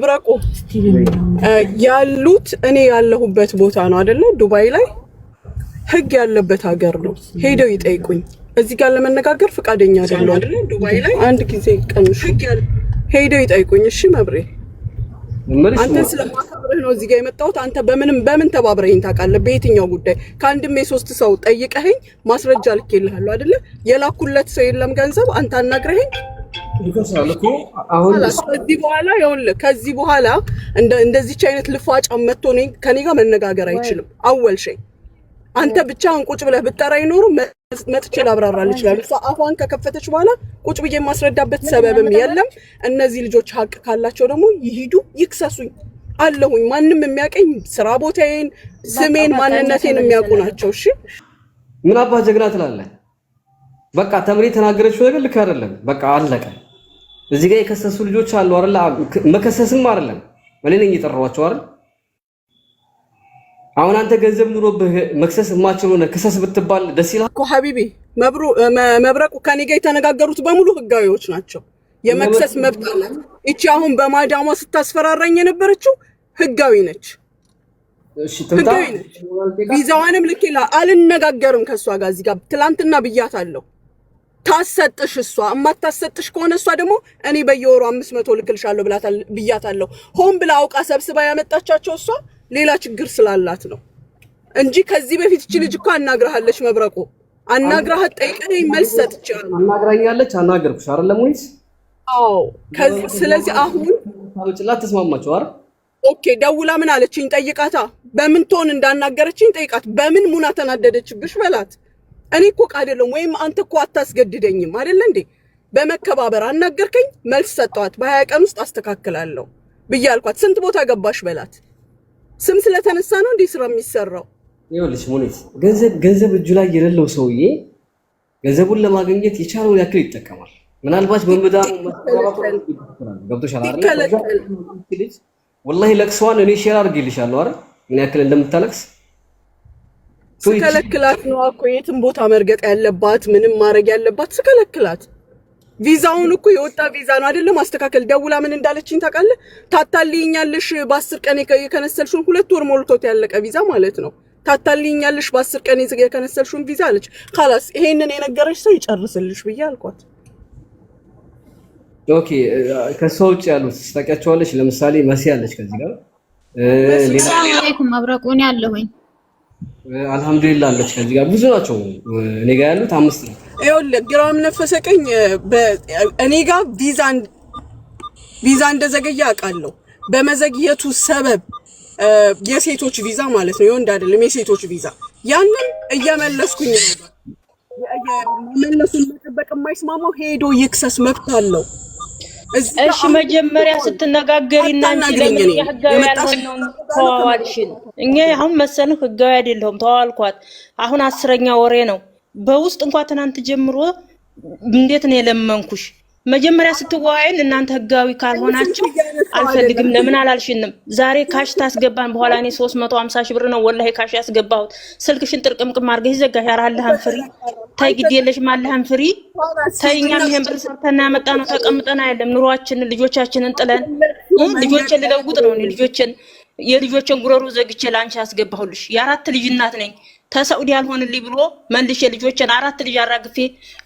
ብራቆ ያሉት እኔ ያለሁበት ቦታ ነው አይደለ? ዱባይ ላይ ህግ ያለበት ሀገር ነው። ሄደው ይጠይቁኝ። እዚህ ጋር ለመነጋገር ፍቃደኛ አይደለም አይደለ? ዱባይ ላይ አንድ ጊዜ ቀንሽ ሄደው ይጠይቁኝ። እሺ መብሬ አንተ ስለማከብርህ ነው እዚህ ጋር የመጣሁት። አንተ በምን ተባብረኝ ታውቃለህ? በየትኛው ጉዳይ ከአንድም የሶስት ሰው ጠይቀኸኝ ማስረጃ ልኬልሃለሁ አይደለ? የላኩለት ሰው የለም ገንዘብ አንተ አናግረኸኝ ልከሳለኩ አሁን ከዚህ በኋላ እንደዚህች አይነት ልፋጫ መጥቶ ከኔ ጋር መነጋገር አይችልም። አወልሽኝ አንተ ብቻህን ቁጭ ብለህ ብትጠራኝ ኖሮ መጥቼ ላብራራልህ ይችላል። እሷ አፏን ከከፈተች በኋላ ቁጭ ብዬ ማስረዳበት ሰበብም የለም። እነዚህ ልጆች ሀቅ ካላቸው ደግሞ ይሂዱ ይክሰሱኝ አለሁኝ። ማንም የሚያቀኝ ስራ ቦታዬን፣ ስሜን፣ ማንነቴን የሚያውቁ ናቸው። እሺ ምን አባ ጀግና ትላለህ? በቃ ተምሪ ተናገረችው ነገር ልክ አይደለም። በቃ አለቀ። እዚህ ጋር የከሰሱ ልጆች አሉ አይደል? መከሰስም አይደለም እኔ ነኝ የጠራኋቸው አይደል? አሁን አንተ ገንዘብ ኑሮብህ መክሰስ የማትችለው ነው ክሰስ ብትባል ደስ ይላል እኮ ሀቢቢ። መብረቁ ከኔ ጋር የተነጋገሩት በሙሉ ህጋዊዎች ናቸው። የመክሰስ መብት አላት። እቺ አሁን በማዳሟ ስታስፈራራኝ የነበረችው ህጋዊ ነች። እሺ ትምጣ። ቪዛዋንም ልኬላ አልነጋገርም ከሷ ጋር እዚህ ጋር ትላንትና ብያታለሁ። ታሰጥሽ እሷ እማታሰጥሽ ከሆነ እሷ ደግሞ እኔ በየወሩ 500 ልክልሻለሁ ብያታለሁ። ሆን ብላ አውቃ ሰብስባ ያመጣቻቸው እሷ ሌላ ችግር ስላላት ነው እንጂ ከዚህ በፊት እቺ ልጅ እኮ አናግራሃለች። መብረቁ አናግራሃት ጠይቀኝ መልስ ሰጥቻለሁ። አናግራኛለች። አናገርኩሽ አይደለም ወይስ? አዎ ስለዚህ አሁን ታውጭላት ተስማማችሁ አይደል? ኦኬ ደውላ ምን አለችኝ? ጠይቃታ። በምን ቶን እንዳናገረችኝ ጠይቃት። በምን ሙና ተናደደችብሽ በላት። እኔ እኮ አይደለም ወይም አንተ እኮ አታስገድደኝም አይደል እንዴ? በመከባበር አናገርከኝ፣ መልስ ሰጠዋት። በ20 ቀን ውስጥ አስተካክላለሁ ብያልኳት። ስንት ቦታ ገባሽ በላት። ስም ስለተነሳ ነው እንዴ ስራ የሚሰራው? ይኸውልሽ ሙኒት ገንዘብ እጁ ላይ የሌለው ሰውዬ ገንዘቡን ለማግኘት የቻለውን ያክል ይጠቀማል። ምናልባት በመዳሙ ገብቶሻል አይደል? ወላሂ ለቅሷን እኔ ሼር አድርጌልሻለሁ አይደል? ምን ያክል እንደምታለቅስ ስከለክላት ነው እኮ የትም ቦታ መርገጥ ያለባት ምንም ማድረግ ያለባት ስከለክላት። ቪዛውን እኮ የወጣ ቪዛ ነው አይደለም ማስተካከል። ደውላ ምን እንዳለችኝ ታውቃለህ? ታታልይኛለሽ በ10 ቀን የከነሰልሽውን 2 ወር ሞልቶት ያለቀ ቪዛ ማለት ነው። ታታልይኛለሽ በ10 ቀን የከነሰልሽውን ቪዛ አለች። خلاص ይሄንን የነገረሽ ሰው ይጨርስልሽ ብዬ አልኳት። ኦኬ ከሰው ውጭ ያሉት ታውቂያቸዋለሽ? ለምሳሌ መሲ አለች ከዚህ ጋር ሌላ አለይኩም አብራቁኝ ያለሁኝ አልহামዱሊላህ አለች ከዚህ ጋር ብዙ ናቸው። እኔ ጋር ያሉት 5 ነው። ይኸውልህ ግራም ነፈሰቀኝ እኔ ጋር ቪዛ እንደዘገየ አውቃለሁ። በመዘግየቱ ሰበብ የሴቶች ቪዛ ማለት ነው የወንድ አይደለም የሴቶች ቪዛ ያንን እየመለስኩኝ ነው። መለሱን መጠበቅ የማይስማማው ሄዶ ይክሰስ መብት አለው። እሺ መጀመሪያ ስትነጋገሪና እንጂ ለምን ህጋዊ ያልሆነው ተዋዋልሽን? እኛ አሁን መሰለህ ህጋዊ አይደለም ተዋዋልኳት። አሁን 10ኛ ወሬ ነው። በውስጥ እንኳን ትናንት ጀምሮ እንዴት ነው የለመንኩሽ? መጀመሪያ ስትዋይን እናንተ ህጋዊ ካልሆናችሁ አልፈልግም ለምን አላልሽንም? ዛሬ ካሽ ታስገባን በኋላ እኔ 350 ሺህ ብር ነው ወላሂ ካሽ ያስገባሁት። ስልክሽን ጥርቅምቅም አድርገሽ ዘጋሽ። አራልሃን ፍሪ ታይ ግድ የለሽም አለሃን ፍሪ ታይኛም ይሄን ብር ሰርተና ያመጣ ነው ተቀምጠና አይደለም ኑሯችንን ልጆቻችንን ጥለን ልጆችን ልለውጥ ነው። እኔ የልጆችን ጉረሩ ዘግቼ ላንቺ ያስገባሁልሽ። የአራት ልጅ እናት ነኝ። ተሳኡዲ ያልሆንልኝ ብሎ መልሼ ልጆችን 4 ልጅ አራግፌ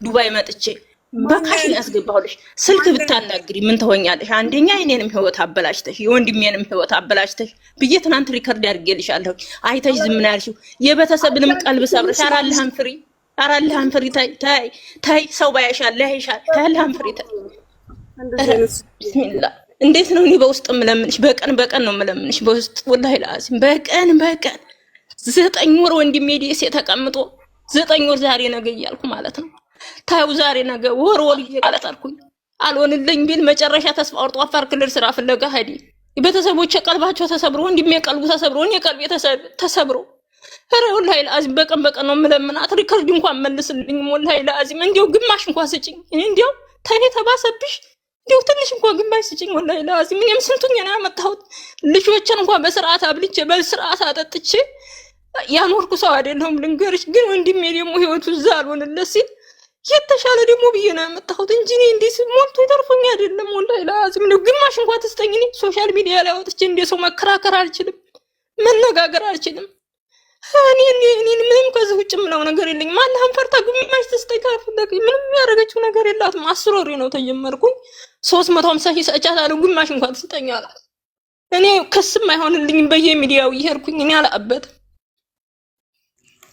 ዱባይ መጥቼ በካሽ ያስገባሁልሽ። ስልክ ብታናግሪ ምን ትሆኛለሽ? አንደኛ እኔንም ህይወት አበላሽተሽ የወንድሜንም ህይወት አበላሽተሽ ብዬ ትናንት ሪከርድ አድርጌልሻለሁ። አይተሽ ዝም ምን ያልሽው የቤተሰብንም ቀልብ ሰብረሽ አራልሃን ፍሪ ታይ ሰው ባያሻል ለይሻል ታልሃን ፍሪ ታይ ቢስሚላህ። እንዴት ነው እኔ በውስጥ ምለምንሽ? በቀን ነው ምለምንሽ በውስጥ ወላሂ ላዚም በቀን 9 ወር ወንድሜ ዲኤስ ተቀምጦ 9 ወር ዛሬ ነገ እያልኩ ማለት ነው። ታው ዛሬ ነገ ወር እያለት አልኩኝ። አልሆንልኝ ቢል መጨረሻ ተስፋ ወርጦ አፋር ክልል ስራ ፍለጋ ሄዲ። የቤተሰቦቼ ቀልባቸው ተሰብሮ ወንድሜ ቀልቡ ተሰብሮ እኔ ቀልቤ ተሰብሮ ኧረ ወላሂ ላዚም በቀን ነው ምለምናት። ሪከርድ እንኳን መልስልኝ ወላሂ ላዚም እንዴው ግማሽ እንኳን ስጭኝ። እንዴው ታኔ ተባሰብሽ እንዴው ትንሽ እንኳን ግማሽ ስጭኝ ወላሂ ላዚም። እኔም ስንቱኝ ነው ያመጣሁት። ልጆችን እንኳን በስርዓት አብልቼ በስርዓት አጠጥቼ ያኖርኩ ሰው አይደለሁም ልንገርሽ። ግን ወንድሜ ደግሞ ህይወቱ ዛልሆነለት ሲል የተሻለ ደግሞ ብዬ ነው ያመጣሁት እንጂ እኔ እንዲህ ሞልቶ ይተርፈኝ አይደለም። ወላሂ ላዚም ነው። ግማሽ እንኳን ትስጠኝ። እኔ ሶሻል ሚዲያ ላይ ወጥቼ እንደ ሰው መከራከር አልችልም፣ መነጋገር አልችልም። እኔ ምንም ከዚህ ውጭ ምለው ነገር የለኝም። አላህን ፈርታ ግማሽ ትስጠኝ ካልፈለገ ምንም ያደረገችው ነገር የላትም። 10 ወሬ ነው ተጀመርኩኝ 350 ሺህ ሰጫታለሁ። ግማሽ እንኳን ትስጠኝ አላት። እኔ ክስም አይሆንልኝም በየሚዲያው ይሄርኩኝ እኔ አላበደ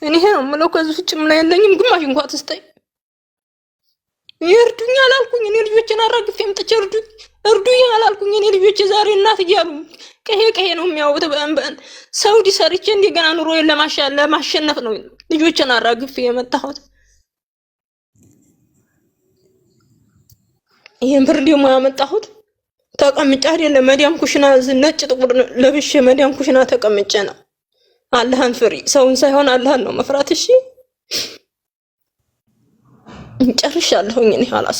እኔ ነው ምለው ከዚህ ውጭ ምለው የለኝም። ግማሽ እንኳን ትስጠኝ ይርዱኝ አላልኩኝ። እኔ ልጆችን አራግፌ አምጥቼ እርዱኝ አላልኩኝ። እኔ ልጆች ዛሬ እናት እያሉ ቀሄ ነው የሚያወጥ በእንበን ሳውዲ ሰርቼ እንደገና ኑሮዬን ለማሸነፍ ነው ልጆችን አራግፌ የመጣሁት። ይሄን ብር ደግሞ ያመጣሁት ተቀምጬ አይደለም መዲያም ኩሽና ነጭ ጥቁር ለብሼ መዲያም ኩሽና ተቀምጬ ነው። አላህን ፍሪ፣ ሰውን ሳይሆን አላህን ነው መፍራት። እሺ ጨርሻለሁኝ። እኔ ሐላስ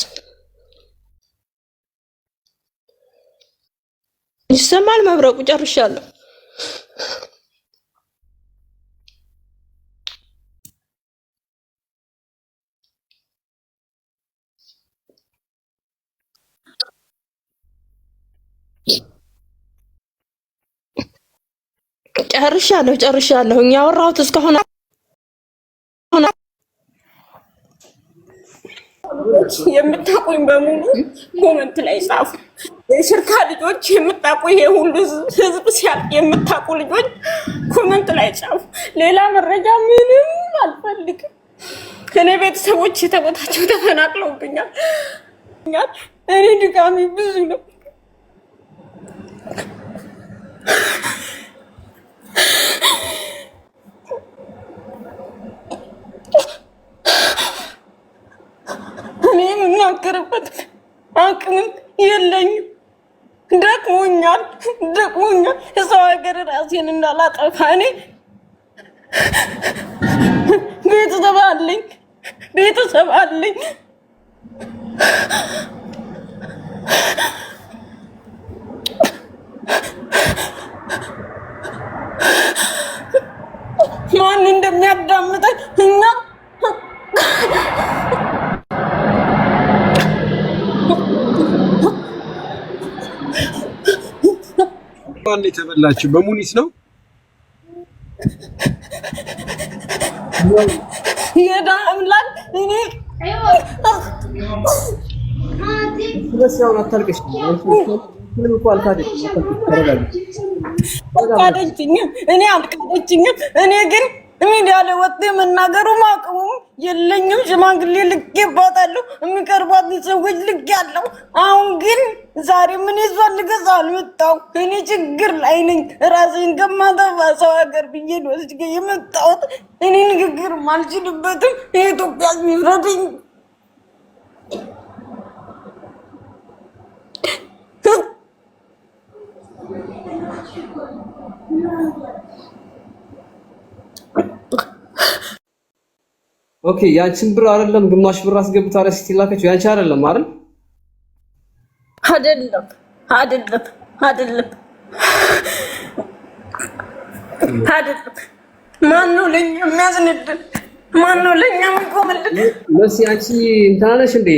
ይሰማል መብረቁ። ጨርሻለሁ። ጨርሻለሁ። ያወራሁት እስካሁን የምታቁኝ በሙሉ ኮመንት ላይ ጻፉ። የሽርካ ልጆች የምታቁ ይሄ ሁሉ ህዝብ ሲያልቅ የምታቁ ልጆች ኮመንት ላይ ጻፉ። ሌላ መረጃ ምንም አልፈልግም። ከኔ ቤተሰቦች የተቦታቸው ተፈናቅለውብኛል። እኔ ድጋሚ ብዙ ነው። እኔ የምናገርበት አቅምም የለኝም። ደክሞኛል። የሰው ሀገር ራሴን እንዳላጠፋ እኔ ቤተሰብ አለኝ። ማን እንደሚያዳምጠኝ እና ማን የተበላችሁ በሙኒስ ነው? የዳምላክ እኔ ስለሲያው አታልቅሽ። ምንም እኮ አልካደችኝም። እኔ ግን ሚዲያ ላይ ወጥቶ መናገሩ አቅሙም የለኝም። ሽማግሌ ልኬባታለሁ፣ የሚቀርቧትን ሰዎች ልኬያለሁ። አሁን ግን ዛሬ ምን ይዟል ልገዛ አልመጣሁ። እኔ ችግር ላይ ነኝ። ራሴን ከማጠፋ ሰው ሀገር ብዬ ነው እዚህ የመጣሁት። እኔ ንግግር አልችልበትም። የኢትዮጵያ የሚረዳኝ ኦኬ። ያንቺን ብር አይደለም ግማሽ ብር አስገብታ ረሲት ላከችው። ያንቺ አይደለም አይደል? አይደለም። ማነው ለኛ የሚያዝንልን? ማነው ለኛ የሚቆምልን? ለሲ አንቺ እንትን አለሽ እንዴ?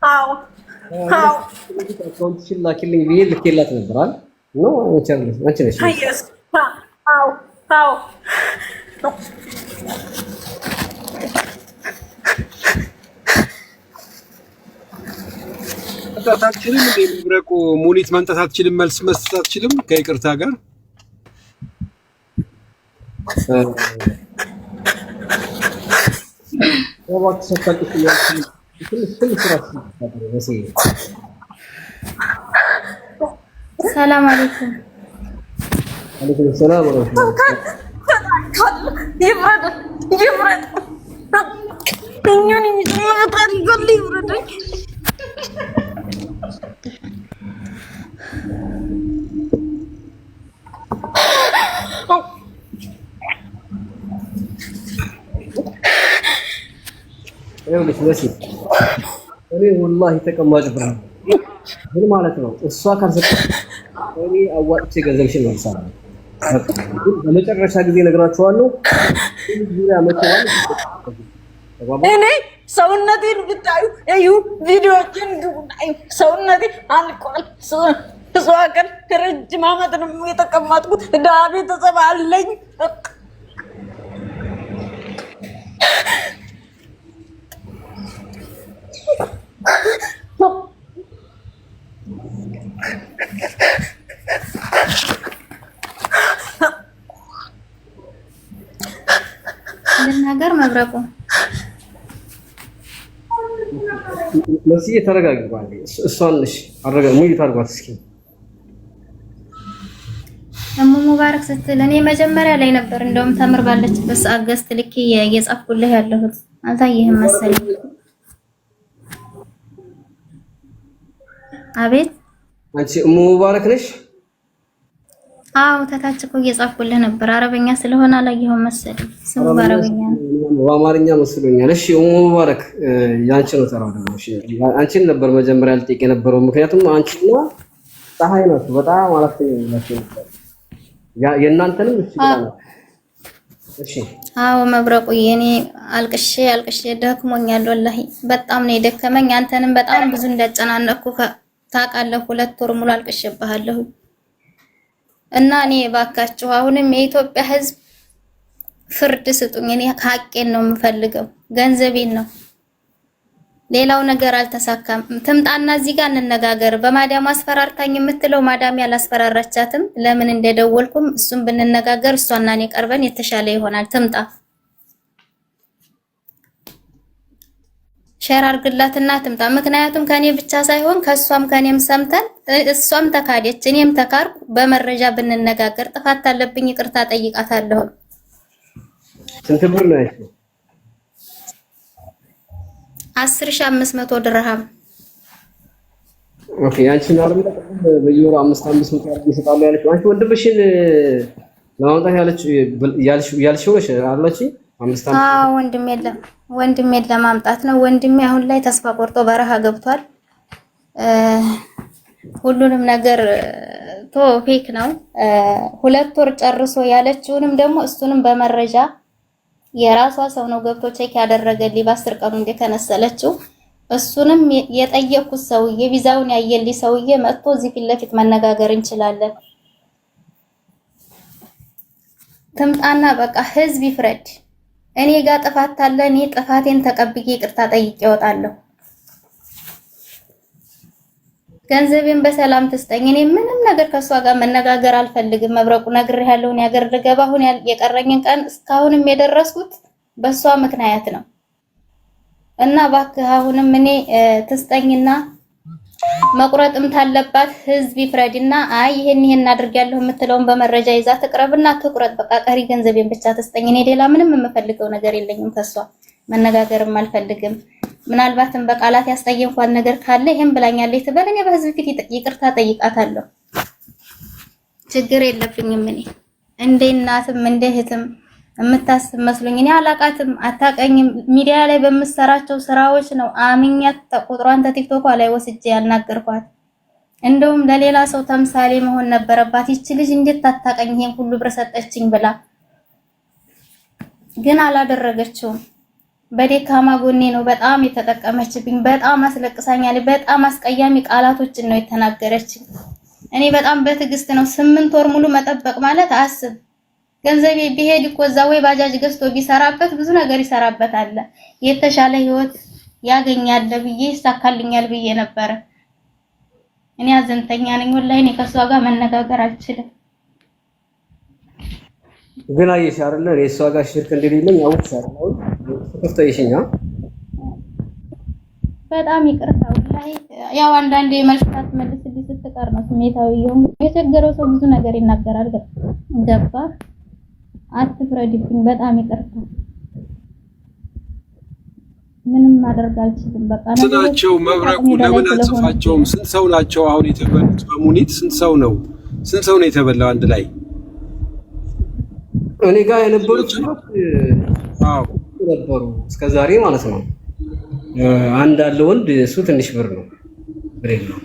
አዎ አካውንትሽን ላኪልኝ ብዬ ልኬላት ነበር አይደል? ነው አንቺ ነሽ? አዎ አታችልም እንዴ? መብረቁ ሙኒት ማንጣት አትችልም፣ መልስ መስጠት አትችልም። ከይቅርታ ጋር ሰላም አለይኩም። አለይኩም ሰላም ወራህመቱላህ። ይብረድ እኛን የሚመጣል ይብረድ። ይኸውልሽ መሲ እኔ ወላሂ ተቀማጭ ብር ምን ማለት ነው? እሷ ካልሰጠች እኔ አዋጥቼ ገንዘብሽን መልሳለሁ። በመጨረሻ ጊዜ ነግራችኋለሁ። እኔ ሰውነቴን ብታዩ እዩ፣ ቪዲዮዎችን ግቡና ሰውነቴ አልቋል። እሷ ሀገር ረጅም ዓመት ነው የተቀመጥኩት። ድሀ ቤተሰብ አለኝ። ልናገር መብረቁ ለዚህ ተረጋግጧል። እሷን እሺ አረጋ ሙይት አድርጓት እስኪ እሙ ሙባረክ ስትል እኔ መጀመሪያ ላይ ነበር እንደውም ተምር ባለችበት ሰዓት ገዝት ልኬ እየጻፍኩልህ ያለሁት አልታየህም መሰለኝ። አቤት አንቺ እሙ ሙባረክ ነሽ? አዎ ተታች እኮ እየጻፍኩልህ ነበር። አረበኛ ስለሆነ አላየኸውም መሰለኝ። ስሙ በአረበኛ ነው፣ በአማርኛ መስሎኛል። እሺ እሙ ሙባረክ ያንቺ ነው ተራው ደግሞ። እሺ አንቺን ነበር መጀመሪያ ልጠይቅ የነበረው ምክንያቱም አንቺና ፀሐይ ናችሁ በጣም አላፍተኛ ናችሁ። የእናንተንም እሺ ይላል። እሺ አዎ መብረቁ የኔ አልቅሼ ደክሞኛል። ወላሂ በጣም ነው የደከመኝ። አንተንም በጣም ብዙ እንዳጨናነቅኩ ታውቃለህ። 2 ወር ሙሉ አልቅሼብሃለሁ እና እኔ ባካችሁ አሁንም የኢትዮጵያ ሕዝብ ፍርድ ስጡኝ። እኔ ሀቄን ነው የምፈልገው፣ ገንዘቤን ነው። ሌላው ነገር አልተሳካም። ትምጣና እዚህ ጋር እንነጋገር። በማዳም አስፈራርታኝ የምትለው ማዳም ያላስፈራራቻትም ለምን እንደደወልኩም እሱም ብንነጋገር እሷና እኔ ቀርበን የተሻለ ይሆናል። ትምጣ ሼር አድርግላትና ትምጣ። ምክንያቱም ከኔ ብቻ ሳይሆን ከሷም ከኔም ሰምተን እሷም ተካደች እኔም ተካርኩ። በመረጃ ብንነጋገር ጥፋት አለብኝ ይቅርታ ጠይቃታለሁ። ስንት ብር ነው ያለው? 10500 ድርሃም። ኦኬ አንቺን አርም በየወሩ 500 ያርግ ይሰጣሉ ያለች አንቺ ወንድምሽን ለማምጣት ያልሽው አለች 500? አዎ ወንድሜን ለማምጣት ነው። ወንድሜ አሁን ላይ ተስፋ ቆርጦ በረሃ ገብቷል። ሁሉንም ነገር ፌክ ነው። 2 ወር ጨርሶ ያለችውንም ደግሞ እሱንም በመረጃ የራሷ ሰው ነው ገብቶ ቼክ ያደረገልኝ በ10 ቀኑ እንደከነሰለችው። እሱንም የጠየቅኩት ሰውዬ ቪዛውን ያየልኝ ሰውዬ መጥቶ እዚህ ፊት ለፊት መነጋገር እንችላለን። ትምጣና በቃ ህዝብ ይፍረድ። እኔ ጋር ጥፋት አለ፣ እኔ ጥፋቴን ተቀብዬ ይቅርታ ጠይቄ እወጣለሁ። ገንዘቤን በሰላም ትስጠኝ። እኔ ምንም ነገር ከሷ ጋር መነጋገር አልፈልግም። መብረቁ ነግሬያለሁ። ያገር ልገባ አሁን የቀረኝን ቀን እስካሁንም የደረስኩት በሷ ምክንያት ነው እና እባክህ አሁንም እኔ ትስጠኝና መቁረጥም ታለባት ህዝብ ይፍረድና አይ ይሄን አድርጋለሁ የምትለውን በመረጃ ይዛ ትቅረብና ትቁረጥ። በቃ ቀሪ ገንዘቤን ብቻ ትስጠኝ። እኔ ሌላ ምንም የምፈልገው ነገር የለኝም። ከሷ መነጋገርም አልፈልግም። ምናልባትም በቃላት ያስጠየቅኳት ነገር ካለ ይሄን ብላኛለች ትበል። እኔ በህዝብ ፊት ይቅርታ ጠይቃታለሁ። ችግር የለብኝም። እኔ እንደ እናትም እንደ እህትም የምታስብ መስሎኝ እኔ አላቃትም፣ አታቀኝም። ሚዲያ ላይ በምሰራቸው ስራዎች ነው አምኛት ቁጥሯን ቲክቶክ ላይ ወስጄ ያናገርኳት። እንደውም ለሌላ ሰው ተምሳሌ መሆን ነበረባት። ይቺ ልጅ እንዴት ታታቀኝ ይሄን ሁሉ ብር ሰጠችኝ ብላ፣ ግን አላደረገችውም። በደካማ ጎኔ ነው በጣም የተጠቀመችብኝ። በጣም አስለቅሳኛለች። በጣም አስቀያሚ ቃላቶችን ነው የተናገረችኝ። እኔ በጣም በትዕግስት ነው 8 ወር ሙሉ መጠበቅ ማለት አስብ። ገንዘቤ ቢሄድ እኮ እዛ ወይ ባጃጅ ገዝቶ ቢሰራበት ብዙ ነገር ይሰራበታል። የተሻለ ህይወት ያገኛል ብዬ ይሳካልኛል ብዬ ነበር። እኔ አዘንተኛ ነኝ ወላሂ። እኔ ከሷ ጋር መነጋገር አልችልም። ግን አየሽ አይደለ እሷ ጋር ሽርክ እንደሌለኝ አውቃለሁ። ተከፍተሽኛ በጣም ይቅርታ ወላሂ። ያው አንዳንዴ መልካት መልስልኝ ስትቀር ነው ስሜታዊ ይሁን። የቸገረው ሰው ብዙ ነገር ይናገራል። ገባ አትፍረድብኝ። በጣም ይቅርታ። ምንም ማድረግ አልችልም። በቃ ናቸው መብረቁ ለምን አጽፋቸውም? ስንት ሰው ናቸው አሁን የተበሉት በሙኒት? ስንት ሰው ነው የተበላው አንድ ላይ? እኔ ጋር የነበሩት ነበሩ እስከዛሬ ማለት ነው። አንድ አለ ወንድ፣ እሱ ትንሽ ብር ነው ብሬ ነው።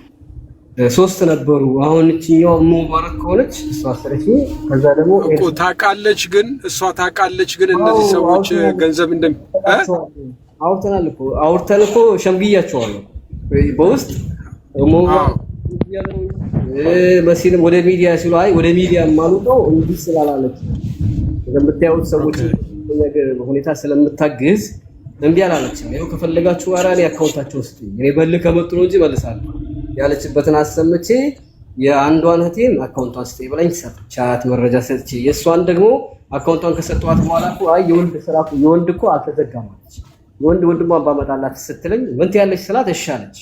3 ነበሩ። አሁን እቺኛው ሙባረክ ከሆነች እሷ 10,000 ከዛ ደግሞ እኮ ታውቃለች። ግን እሷ ታውቃለች። ግን እነዚህ ሰዎች ገንዘብ አውርተን እኮ ሸምግያቸዋለሁ በውስጥ ሙባረክ መሲልም ወደ ሚዲያ ሲሉ አይ ወደ ሚዲያ ማሉቀው እንዲህ ስላላለች እንደምታዩት ሰዎች ነገር ሁኔታ ስለምታግዝ እንዴ አላለችም። ይሄው ከፈለጋችሁ አራኒ አካውንታቸው ውስጥ እኔ በል ከመጡ ነው እንጂ መልሳለሁ ያለችበትን አሰምቼ የአንዷን እህቴን አካውንቷን ስጠኝ ብላኝ ሰጥቻት መረጃ ሰጥቼ የሷን ደግሞ አካውንቷን ከሰጠዋት በኋላ እኮ አይ የወንድ እኮ አልተዘጋም አለች። ወንድሟን ባመጣላት ስትለኝ ምን ትያለሽ ስላት እሺ አለች።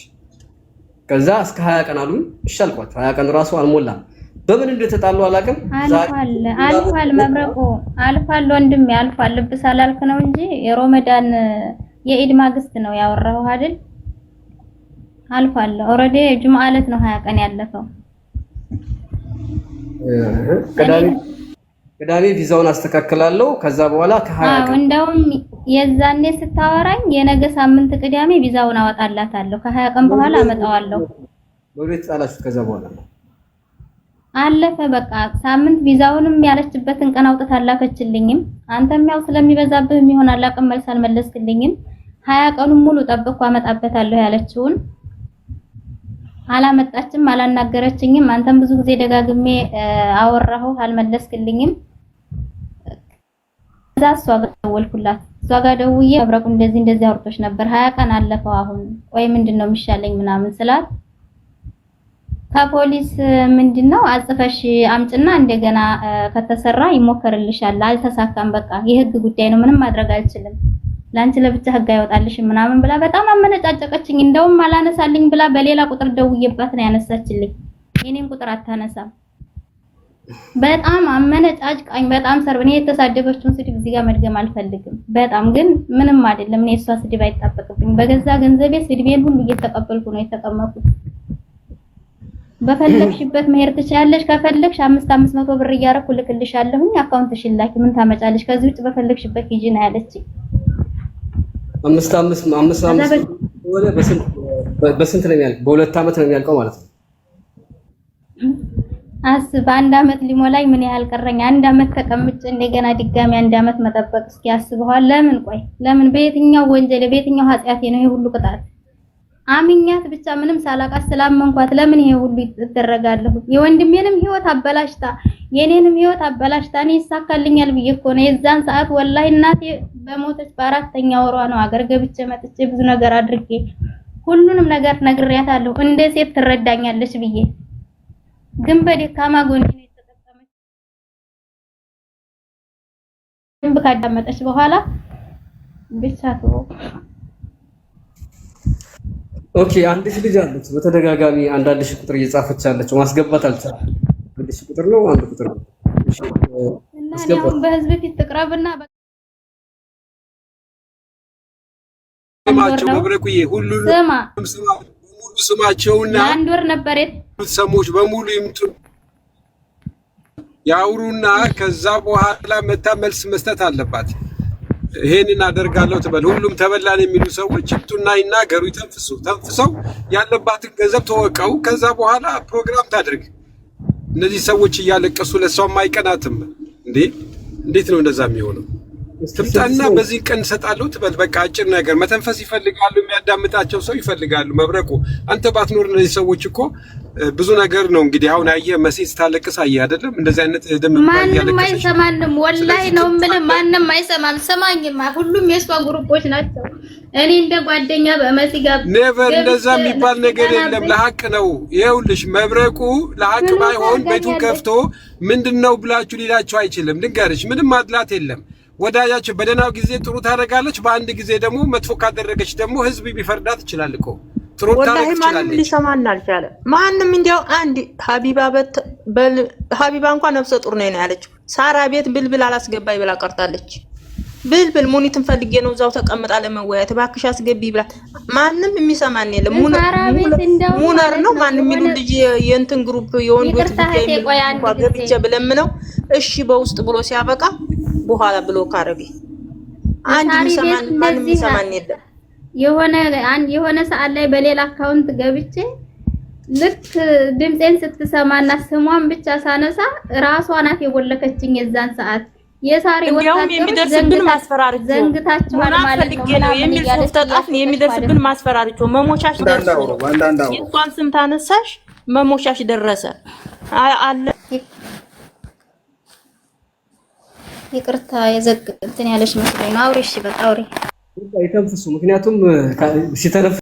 ከዛ እስከ 20 ቀን አሉኝ። እሺ አልኳቸው። 20 ቀን ራሱ አልሞላም። በምን እንደተጣሉ አላውቅም። አልፏል መብረቁ አልፏል ወንድሜ አልፏል። ልብስ አላልክ ነው እንጂ የሮመዳን የኢድ ማግስት ነው ያወራው አይደል? አልፏል። ኦሬዲ ጁምዓ ዕለት ነው 20 ቀን ያለፈው። ቅዳሜ ቪዛውን አስተካክላለሁ። ከዛ በኋላ ከ20 ቀን እንደውም የዛኔ ስታወራኝ የነገ ሳምንት ቅዳሜ ቪዛውን አወጣላታለሁ ከ20 ቀን በኋላ አመጣዋለሁ። በቤት ጣላችሁ። ከዛ በኋላ አለፈ በቃ ሳምንት ቪዛውንም ያለችበትን ቀን አውጥታ አላከችልኝም። አንተም ያው ስለሚበዛብህ ይሆናል አቅም መልስ አልመለስክልኝም። 20 ቀኑን ሙሉ ጠብቆ አመጣበታለሁ ያለችውን አላመጣችም፣ አላናገረችኝም። አንተም ብዙ ጊዜ ደጋግሜ አወራሁ አልመለስክልኝም። ከዛ እሷ ጋር ደወልኩላት። እሷ ጋር ደውዬ መብረቁ እንደዚህ አውርቶሽ ነበር 20 ቀን አለፈው አሁን ቆይ ምንድነው የሚሻለኝ ምናምን ስላት ከፖሊስ ምንድነው አጽፈሽ አምጭና እንደገና ከተሰራ ይሞከርልሻል። አልተሳካም በቃ የህግ ጉዳይ ነው ምንም ማድረግ አልችልም። ላንቺ ለብቻ ህግ አይወጣልሽ ምናምን ብላ በጣም አመነጫጨቀችኝ። እንደውም አላነሳልኝ ብላ በሌላ ቁጥር ደውዬባት ነው ያነሳችልኝ። የኔን ቁጥር አታነሳም። በጣም አመነጫጭቃኝ። በጣም ሰርብኔ የተሳደበችውን ስድብ እዚህ ጋር መድገም አልፈልግም። በጣም ግን ምንም አይደለም። እኔ እሷ ስድብ አይጣበቅብኝ። በገዛ ገንዘቤ ስድቤን ሁሉ እየተቀበልኩ ነው የተቀመጥኩት። በፈለግሽበት መሄድ ትችያለሽ። ከፈለግሽ 500 ብር እያረኩ ልክልሻለሁ አካውንትሽን ላኪ ምን ታመጫለሽ ከዚህ ውጭ በፈለግሽበት ሂጂ ነው ያለችኝ። 5 ወለ በስንት ነው የሚያልቀው? በ2 አመት ነው የሚያልቀው ማለት ነው። በአንድ አመት ሊሞላኝ ምን ያህል ቀረኝ? 1 አመት ተቀምጬ እንደገና ድጋሚ 1 አመት መጠበቅ እስኪ አስበዋል። ለምን በየትኛው ወንጀል በየትኛው ኃጢአቴ ነው ይሄ ሁሉ ቅጣት? አሚኛት ብቻ ምንም ሳላቃት ስላመንኳት ለምን ይሄ ሁሉ ይደረጋለሁ? የወንድሜንም ህይወት አበላሽታ የኔንም ህይወት አበላሽታ እኔ ይሳካልኛል ብዬ እኮ ነው የዛን ሰዓት ወላሂ እናቴ በሞተች በ4ኛ ወሯ ነው አገር ገብቼ መጥቼ ብዙ ነገር አድርጌ ሁሉንም ነገር ነግሬያታለሁ እንደ ሴት ትረዳኛለች ብዬ ግን በደካማ ጎኔ ነው የተጠቀመች። ካዳመጠች በኋላ ብቻ ተው። ኦኬ አንዲት ልጅ አለች በተደጋጋሚ አንዳንድ ሺህ ቁጥር እየጻፈች አለች። ማስገባት አልቻለም። አንድ ሺህ ቁጥር ነው አንድ ቁጥር ነው። እሺ አሁን በህዝብ ፊት ትቅረብና ስማቸው መብረቁዬ ሁሉንም ስማቸውና አንድ ወር ነበር ሰሞች በሙሉ ይምጡ ያውሩና ከዛ በኋላ መታ መልስ መስጠት አለባት። ይሄንን አደርጋለሁ ትበል። ሁሉም ተበላን የሚሉ ሰዎች ይምጡና ይናገሩ፣ ተንፍሰው ያለባትን ገንዘብ ተወቀው ከዛ በኋላ ፕሮግራም ታድርግ። እነዚህ ሰዎች እያለቀሱ ለሷም አይቀናትም እንዴ? እንዴት ነው እንደዛ የሚሆነው? ትምጣና በዚህ ቀን ሰጣለሁ ትበል። በቃ አጭር ነገር መተንፈስ ይፈልጋሉ፣ የሚያዳምጣቸው ሰው ይፈልጋሉ። መብረቁ አንተ ባትኖር እነዚህ ሰዎች እኮ ብዙ ነገር ነው እንግዲህ። አሁን አየህ መሴት ስታለቅስ አየህ አይደለም? እንደዚህ አይነት ደም ማንም አይሰማንም። ወላሂ ነው የምልህ ማንም አይሰማም። ሰማኝማ ሁሉም የሷ ግሩፖች ናቸው። እኔ እንደ ጓደኛ በመሲ ጋር ኔቨር እንደዛ የሚባል ነገር የለም። ለሐቅ ነው። ይኸውልሽ መብረቁ ለሐቅ ባይሆን ቤቱን ከፍቶ ምንድነው ብላችሁ ሊላችሁ አይችልም። ድንገርሽ ምንም ማድላት የለም። ወዳጃችሁ በደናው ጊዜ ጥሩ ታደርጋለች፣ በአንድ ጊዜ ደግሞ መጥፎ ካደረገች ደግሞ ህዝብ ቢፈርዳት ይችላል እኮ። ጥሩ ታደርግ ይችላል። ማንም ሊሰማን አልቻለ። ማንም እንዲያው አንድ ሀቢባ እንኳን ነፍሰ ጡር ነው ያለችው። ሳራ ቤት ብልብል አላስገባይ ብላ ቀርታለች። ብልብል ሙኒትን ፈልጌ ነው እዛው ተቀምጣ ለመወያየት እባክሽ አስገቢ ብላ ማንም የሚሰማን የለም። ሙነር ነው ማንም የሚሉ ልጅ የእንትን ግሩፕ የወንዶች ጉዳይ እንኳን ገብቼ ብለምነው እሺ በውስጥ ብሎ ሲያበቃ በኋላ ብሎ ካረገ አንድ የሚሰማን ማንም የሚሰማን የለም። የሆነ ሰዓት ላይ በሌላ አካውንት ገብቼ ልክ ድምጼን ስትሰማና ስሟን ብቻ ሳነሳ ራሷ ናት የቦለከችኝ የዛን ሰዓት የሳሪ ወጣት የሚደርስብን ማስፈራሪት ዘንግታችኋል ማለት ነው የሚል ጽሑፍ ተጣፍን የሚደርስብን ማስፈራሪት መሞቻሽ ደረሰ የሷን ስም ታነሳሽ መሞቻሽ ደረሰ አለ ይቅርታ የዘግንትን ያለሽ መስሎኝ ነው አውሪ እሺ በቃ አውሪ አይተንፍሱ ምክንያቱም ሲተነፍ